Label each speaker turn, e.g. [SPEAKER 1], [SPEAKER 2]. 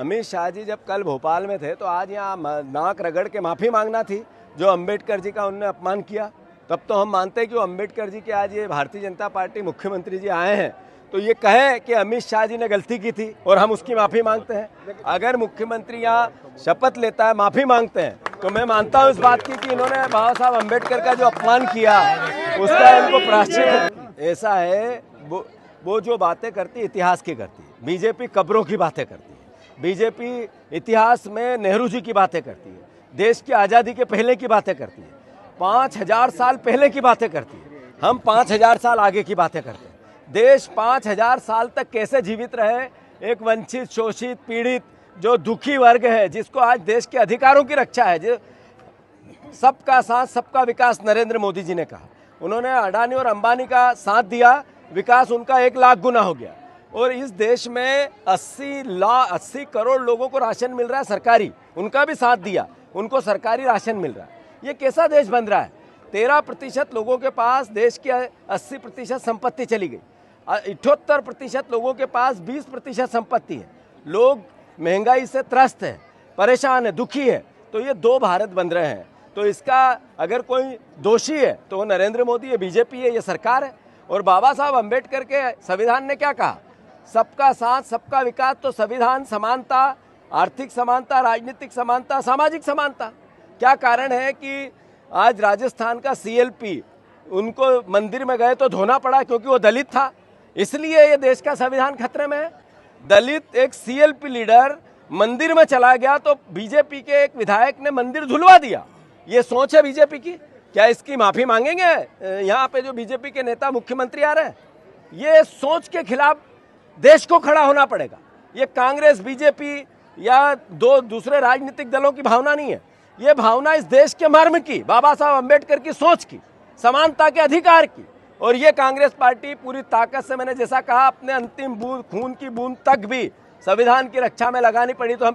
[SPEAKER 1] अमित शाह जी जब कल भोपाल में थे तो आज यहाँ नाक रगड़ के माफ़ी मांगना थी जो अंबेडकर जी का उन्होंने अपमान किया। तब तो हम मानते हैं कि वो अंबेडकर जी के आज ये भारतीय जनता पार्टी मुख्यमंत्री जी आए हैं तो ये कहे कि अमित शाह जी ने गलती की थी और हम उसकी माफ़ी मांगते हैं। अगर मुख्यमंत्री यहाँ शपथ लेता है, माफ़ी मांगते हैं, तो मैं मानता हूँ इस बात की कि इन्होंने बाबा साहब अम्बेडकर का जो अपमान किया उसका इनको प्रायश्चित ऐसा है। वो जो बातें करती है इतिहास की करती है। बीजेपी कब्रों की बातें करती है, बीजेपी इतिहास में नेहरू जी की बातें करती है, देश की आज़ादी के पहले की बातें करती है, 5000 साल पहले की बातें करती है। हम 5000 साल आगे की बातें करते हैं। देश 5000 साल तक कैसे जीवित रहे, एक वंचित, शोषित, पीड़ित जो दुखी वर्ग है, जिसको आज देश के अधिकारों की रक्षा है, जो सबका साथ सबका विकास नरेंद्र मोदी जी ने कहा। उन्होंने अडानी और अंबानी का साथ दिया, विकास उनका 1 लाख गुना हो गया। और इस देश में 80 करोड़ लोगों को राशन मिल रहा है सरकारी, उनका भी साथ दिया, उनको सरकारी राशन मिल रहा है। ये कैसा देश बन रहा है? 13% लोगों के पास देश की 80% संपत्ति चली गई, 78% लोगों के पास 20% संपत्ति है। लोग महंगाई से त्रस्त है, परेशान है, दुखी है। तो ये 2 भारत बन रहे हैं। तो इसका अगर कोई दोषी है तो वो नरेंद्र मोदी है, बीजेपी है, ये सरकार है। और बाबा साहब अम्बेडकर के संविधान ने क्या कहा? सबका साथ सबका विकास। तो संविधान समानता, आर्थिक समानता, राजनीतिक समानता, सामाजिक समानता। क्या कारण है कि आज राजस्थान का CLP उनको मंदिर में गए तो धोना पड़ा क्योंकि वो दलित था, इसलिए ये देश का संविधान खतरे में है। दलित एक CLP लीडर मंदिर में चला गया तो बीजेपी के एक विधायक ने मंदिर धुलवा दिया। ये सोच है बीजेपी की? क्या इसकी माफ़ी मांगेंगे यहाँ पे जो बीजेपी के नेता मुख्यमंत्री आ रहे हैं? ये सोच के खिलाफ देश को खड़ा होना पड़ेगा। ये कांग्रेस, बीजेपी या 2 दूसरे राजनीतिक दलों की भावना नहीं है। ये भावना इस देश के मर्म की, बाबा साहब अम्बेडकर की सोच की, समानता के अधिकार की। और ये कांग्रेस पार्टी पूरी ताकत से, मैंने जैसा कहा, अपने अंतिम बूंद, खून की बूंद तक भी संविधान की रक्षा में लगानी पड़ी तो हम